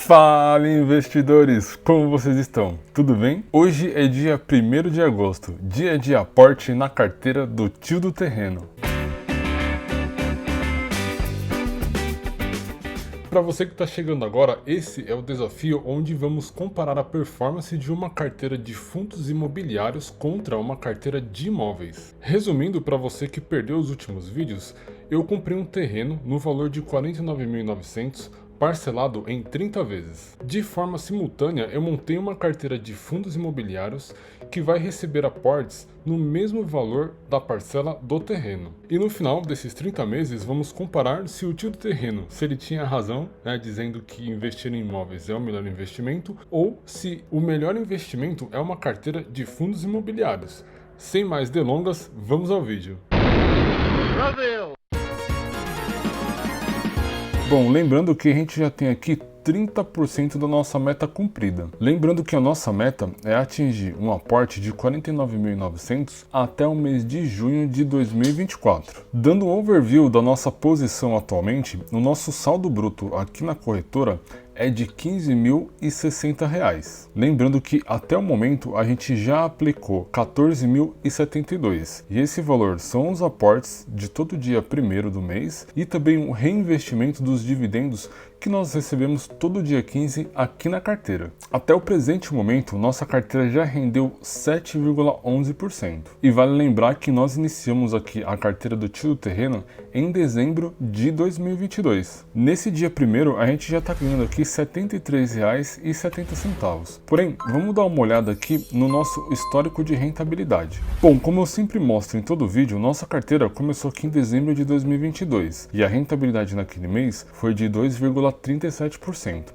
Fala, investidores! Como vocês estão? Tudo bem? Hoje é dia 1º de agosto, dia de aporte na carteira do tio do terreno. Para você que está chegando agora, esse é o desafio onde vamos comparar a performance de uma carteira de fundos imobiliários contra uma carteira de imóveis. Resumindo, para você que perdeu os últimos vídeos, eu comprei um terreno no valor de R$ 49.900, parcelado em 30 vezes. De forma simultânea, eu montei uma carteira de fundos imobiliários que vai receber aportes no mesmo valor da parcela do terreno. E no final desses 30 meses, vamos comparar se o tio do terreno, se ele tinha razão, dizendo que investir em imóveis é o melhor investimento, ou se o melhor investimento é uma carteira de fundos imobiliários. Sem mais delongas, vamos ao vídeo. Brasil! Bom, lembrando que a gente já tem aqui 30% da nossa meta cumprida. Lembrando que a nossa meta é atingir um aporte de R$ 49.900 até o mês de junho de 2024. Dando um overview da nossa posição atualmente, o nosso saldo bruto aqui na corretora é de R$ 15.060. Lembrando que até o momento a gente já aplicou R$ 14.072 e esse valor são os aportes de todo dia 1º do mês e também o reinvestimento dos dividendos que nós recebemos todo dia 15 aqui na carteira. Até o presente momento, nossa carteira já rendeu 7,11%. E vale lembrar que nós iniciamos aqui a carteira do tio do terreno em dezembro de 2022. Nesse dia 1º, a gente já está ganhando aqui R$ 73,70. Porém, vamos dar uma olhada aqui no nosso histórico de rentabilidade. Bom, como eu sempre mostro em todo vídeo, nossa carteira começou aqui em dezembro de 2022 e a rentabilidade naquele mês foi de 2,37%.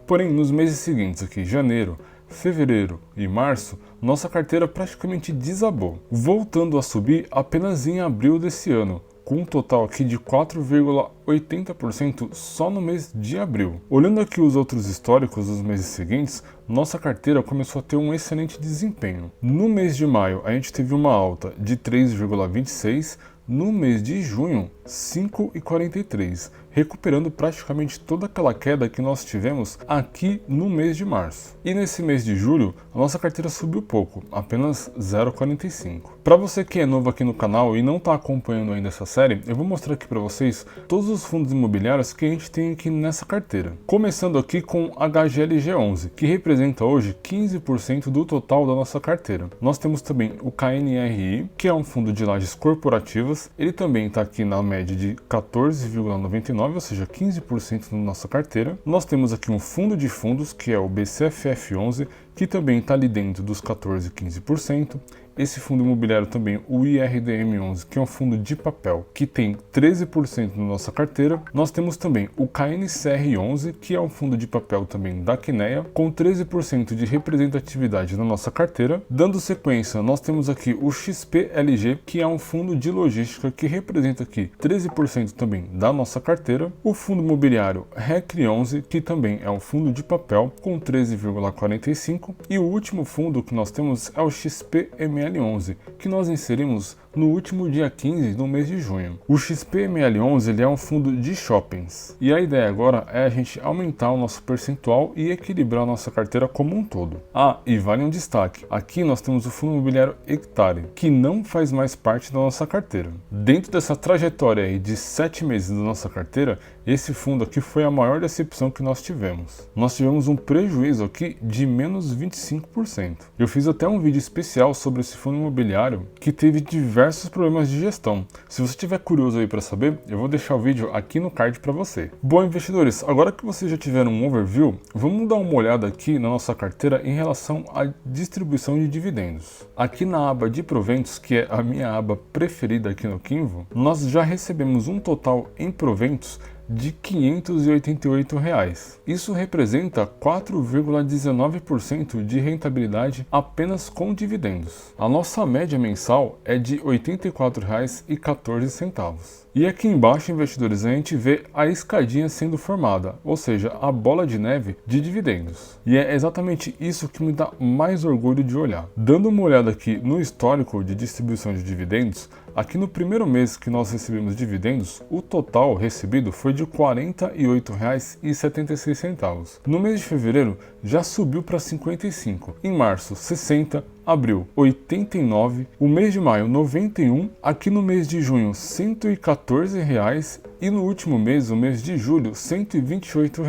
Porém, nos meses seguintes aqui, janeiro, fevereiro e março, nossa carteira praticamente desabou, voltando a subir apenas em abril desse ano, com um total aqui de 4,80% só no mês de abril. Olhando aqui os outros históricos dos meses seguintes, nossa carteira começou a ter um excelente desempenho. No mês de maio, a gente teve uma alta de 3,26%, no mês de junho, 5,43%, recuperando praticamente toda aquela queda que nós tivemos aqui no mês de março. E nesse mês de julho, a nossa carteira subiu pouco, apenas 0,45%. Para você que é novo aqui no canal e não está acompanhando ainda essa série, eu vou mostrar aqui para vocês todos os fundos imobiliários que a gente tem aqui nessa carteira. Começando aqui com HGLG11, que representa hoje 15% do total da nossa carteira. Nós temos também o KNRI, que é um fundo de lajes corporativas. Ele também está aqui na média de 14,99%, ou seja, 15% na nossa carteira. Nós temos aqui um fundo de fundos, que é o BCFF11, que também está ali dentro dos 14% e 15%. Esse fundo imobiliário também, o IRDM11, que é um fundo de papel, que tem 13% na nossa carteira. Nós temos também o KNCR11, que é um fundo de papel também da Kinea, com 13% de representatividade na nossa carteira. Dando sequência, nós temos aqui o XPLG, que é um fundo de logística que representa aqui 13% também da nossa carteira. O fundo imobiliário RECRE11, que também é um fundo de papel, com 13,45%. E o último fundo que nós temos é o XPML11, que nós inserimos no último dia 15 do mês de junho. O XPML11 ele é um fundo de shoppings e a ideia agora é a gente aumentar o nosso percentual e equilibrar a nossa carteira como um todo. E vale um destaque, aqui nós temos o fundo imobiliário Hectare, que não faz mais parte da nossa carteira. Dentro dessa trajetória aí de 7 meses da nossa carteira, esse fundo aqui foi a maior decepção que nós tivemos. Nós tivemos um prejuízo aqui de menos 25%. Eu fiz até um vídeo especial sobre esse fundo imobiliário que teve diversos problemas de gestão. Se você estiver curioso aí para saber, eu vou deixar o vídeo aqui no card para você. Bom, investidores, agora que vocês já tiveram um overview, vamos dar uma olhada aqui na nossa carteira em relação à distribuição de dividendos. Aqui na aba de proventos, que é a minha aba preferida aqui no Kinvo, nós já recebemos um total em proventos de R$ 588. Isso representa 4,19% de rentabilidade apenas com dividendos. A nossa média mensal é de R$ 84,14. E aqui embaixo, investidores, a gente vê a escadinha sendo formada, ou seja, a bola de neve de dividendos. E é exatamente isso que me dá mais orgulho de olhar. Dando uma olhada aqui no histórico de distribuição de dividendos, Aqui no primeiro mês que nós recebemos dividendos, o total recebido foi de R$ 48,76. No mês de fevereiro já subiu para 55, em março 60, abril 89, o mês de maio 91, aqui no mês de junho R$ 114 e no último mês, o mês de julho, R$ 128.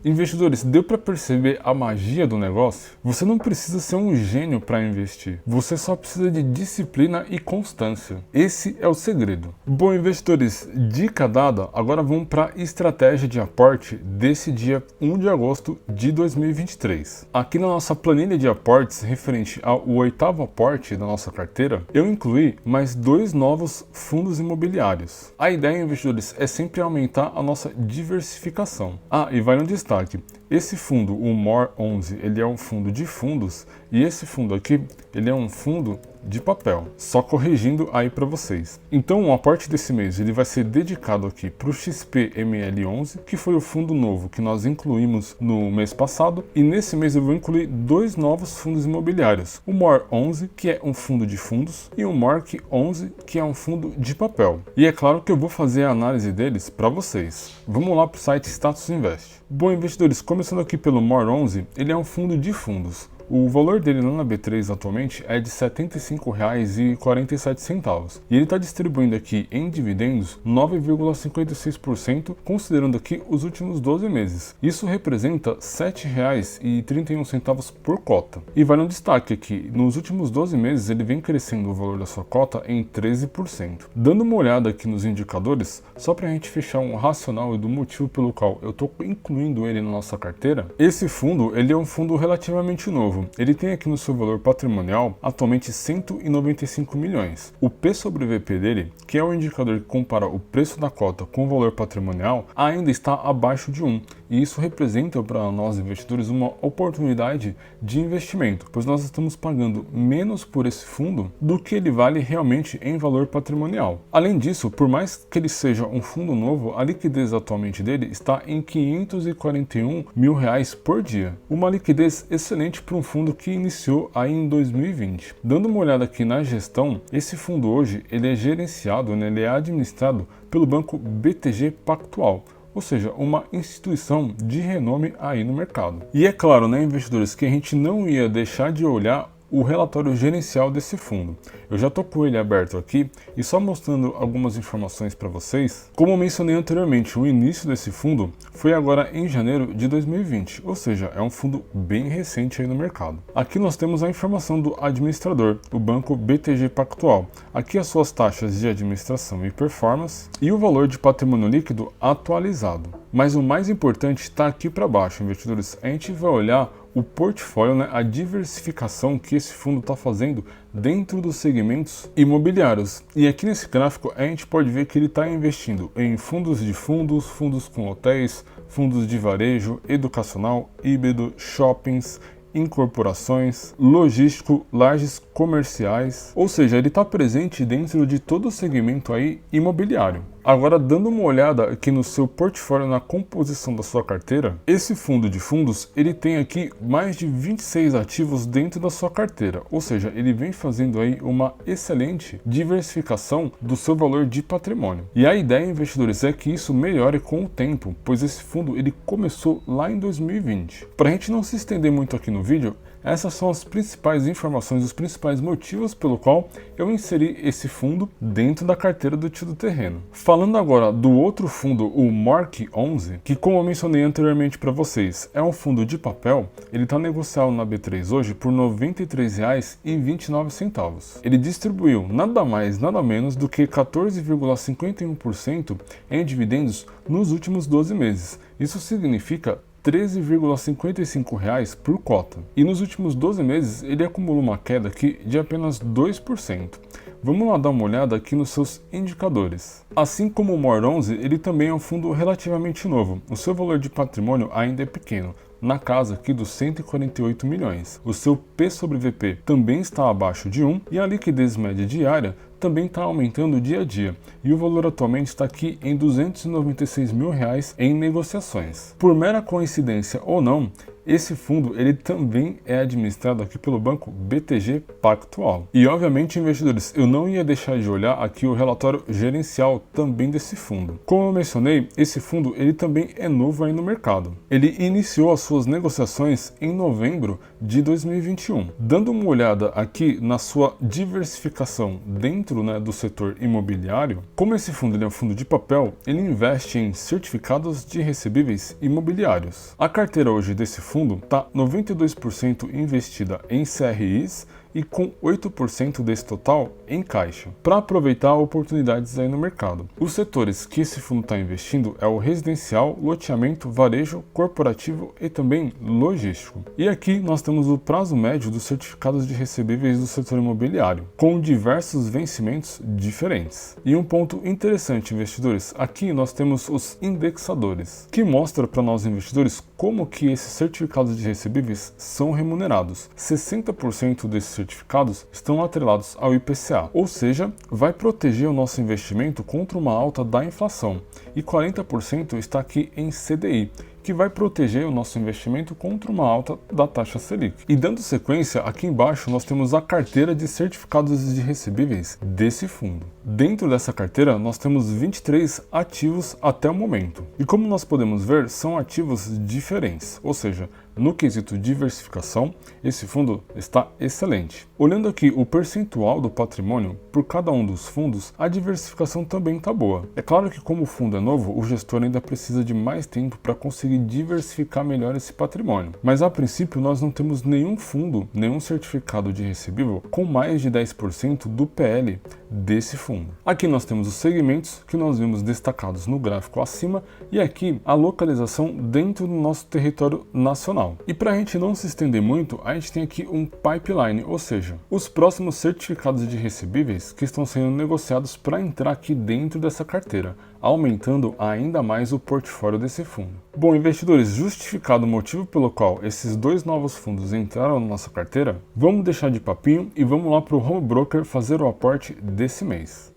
Investidores, deu para perceber a magia do negócio? Você não precisa ser um gênio para investir, você só precisa de disciplina e constância. Esse é o segredo. Bom, investidores, dica dada, agora vamos para a estratégia de aporte desse dia 1 de agosto de 2023. Aqui na nossa planilha de aportes referente ao oitavo aporte da nossa carteira, eu incluí mais 2 novos fundos imobiliários. A ideia, investidores, é sempre aumentar a nossa diversificação. E vale um destaque. Esse fundo, o MOR11, ele é um fundo de fundos e esse fundo aqui, ele é um fundo de papel, só corrigindo aí para vocês. Então o aporte desse mês ele vai ser dedicado aqui para o XPML11, que foi o fundo novo que nós incluímos no mês passado, e nesse mês eu vou incluir 2 novos fundos imobiliários, o MOR11, que é um fundo de fundos, e o MORC11, que é um fundo de papel. E é claro que eu vou fazer a análise deles para vocês. Vamos lá para o site Status Invest. Bom, investidores, começando aqui pelo MOR11, ele é um fundo de fundos. O valor dele lá na B3 atualmente é de R$ 75,47 e ele está distribuindo aqui em dividendos 9,56%, considerando aqui os últimos 12 meses. Isso representa R$ 7,31 por cota. E vale um destaque aqui, nos últimos 12 meses ele vem crescendo o valor da sua cota em 13%. Dando uma olhada aqui nos indicadores, só para a gente fechar um racional e do motivo pelo qual eu estou incluindo ele na nossa carteira, esse fundo ele é um fundo relativamente novo. Ele tem aqui no seu valor patrimonial atualmente 195 milhões. O P sobre VP dele, que é o indicador que compara o preço da cota com o valor patrimonial, ainda está abaixo de 1. E isso representa para nós investidores uma oportunidade de investimento, pois nós estamos pagando menos por esse fundo do que ele vale realmente em valor patrimonial. Além disso, por mais que ele seja um fundo novo, a liquidez atualmente dele está em R$ 541 mil por dia. Uma liquidez excelente para um fundo que iniciou aí em 2020. Dando uma olhada aqui na gestão, esse fundo hoje ele é gerenciado, ele é administrado pelo banco BTG Pactual, ou seja, uma instituição de renome aí no mercado. E é claro, né, investidores, que a gente não ia deixar de olhar o relatório gerencial desse fundo. Eu já estou com ele aberto aqui e só mostrando algumas informações para vocês. Como eu mencionei anteriormente, o início desse fundo foi agora em janeiro de 2020, ou seja, é um fundo bem recente aí no mercado. Aqui nós temos a informação do administrador, o banco BTG Pactual. Aqui as suas taxas de administração e performance e o valor de patrimônio líquido atualizado. Mas o mais importante está aqui para baixo, investidores. A gente vai olhar o portfólio, né, a diversificação que esse fundo está fazendo dentro dos segmentos imobiliários. E aqui nesse gráfico a gente pode ver que ele está investindo em fundos de fundos, fundos com hotéis, fundos de varejo, educacional, híbrido, shoppings, incorporações, logístico, lajes comerciais, ou seja, ele está presente dentro de todo o segmento aí imobiliário. Agora, dando uma olhada aqui no seu portfólio, na composição da sua carteira, esse fundo de fundos, ele tem aqui mais de 26 ativos dentro da sua carteira, ou seja, ele vem fazendo aí uma excelente diversificação do seu valor de patrimônio. E a ideia, investidores, é que isso melhore com o tempo, pois esse fundo ele começou lá em 2020. Para a gente não se estender muito aqui no vídeo, essas são as principais informações, os principais motivos pelo qual eu inseri esse fundo dentro da carteira do Tio do Terreno. Falando agora do outro fundo, o MORC11, que como eu mencionei anteriormente para vocês, é um fundo de papel, ele está negociado na B3 hoje por R$ 93,29. Ele distribuiu nada mais, nada menos do que 14,51% em dividendos nos últimos 12 meses. Isso significa R$ 13,55 por cota. E nos últimos 12 meses ele acumulou uma queda aqui de apenas 2%. Vamos lá dar uma olhada aqui nos seus indicadores. Assim como o MOR11, ele também é um fundo relativamente novo. O seu valor de patrimônio ainda é pequeno, na casa aqui dos 148 milhões. O seu P sobre VP também está abaixo de 1 e a liquidez média diária também está aumentando dia a dia, e o valor atualmente está aqui em R$ 296 mil em negociações. Por mera coincidência ou não, esse fundo ele também é administrado aqui pelo banco BTG Pactual. E obviamente, investidores, eu não ia deixar de olhar aqui o relatório gerencial também desse fundo. Como eu mencionei, esse fundo ele também é novo aí no mercado. Ele iniciou as suas negociações em novembro de 2021. Dando uma olhada aqui na sua diversificação dentro, do setor imobiliário, como esse fundo ele é um fundo de papel, ele investe em certificados de recebíveis imobiliários. A carteira hoje desse fundo está 92% investida em CRIs e com 8% desse total em caixa, para aproveitar oportunidades aí no mercado. Os setores que esse fundo está investindo é o residencial, loteamento, varejo, corporativo e também logístico. E aqui nós temos o prazo médio dos certificados de recebíveis do setor imobiliário, com diversos vencimentos diferentes. E um ponto interessante, investidores, aqui nós temos os indexadores, que mostra para nós investidores como que esses certificados de recebíveis são remunerados. 60% desses certificados estão atrelados ao IPCA, ou seja, vai proteger o nosso investimento contra uma alta da inflação, e 40% está aqui em CDI, que vai proteger o nosso investimento contra uma alta da taxa Selic. E dando sequência, aqui embaixo nós temos a carteira de certificados de recebíveis desse fundo. Dentro dessa carteira nós temos 23 ativos até o momento. E como nós podemos ver, são ativos diferentes, ou seja, no quesito diversificação, esse fundo está excelente. Olhando aqui o percentual do patrimônio por cada um dos fundos, a diversificação também está boa. É claro que como o fundo é novo, o gestor ainda precisa de mais tempo para conseguir diversificar melhor esse patrimônio. Mas a princípio nós não temos nenhum fundo, nenhum certificado de recebível com mais de 10% do PL desse fundo. Aqui nós temos os segmentos que nós vimos destacados no gráfico acima e aqui a localização dentro do nosso território nacional. E para a gente não se estender muito, a gente tem aqui um pipeline, ou seja, os próximos certificados de recebíveis que estão sendo negociados para entrar aqui dentro dessa carteira, aumentando ainda mais o portfólio desse fundo. Bom, investidores, justificado o motivo pelo qual esses dois novos fundos entraram na nossa carteira, vamos deixar de papinho e vamos lá para o Home Broker fazer o aporte desse mês.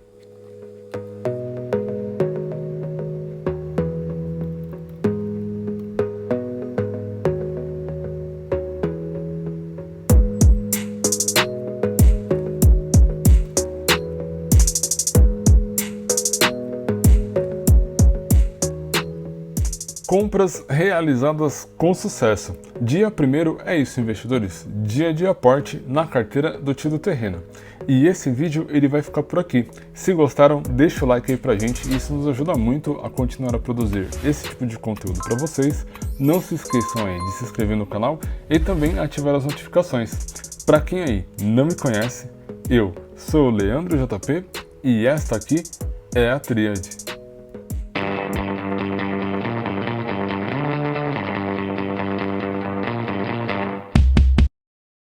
Compras realizadas com sucesso. Dia 1º é isso, investidores, dia de aporte na carteira do Tio do Terreno. E esse vídeo ele vai ficar por aqui. Se gostaram, deixa o like aí pra gente, isso nos ajuda muito a continuar a produzir esse tipo de conteúdo para vocês. Não se esqueçam aí de se inscrever no canal e também ativar as notificações. Para quem aí não me conhece, eu sou o Leandro JP e esta aqui é a Tríade.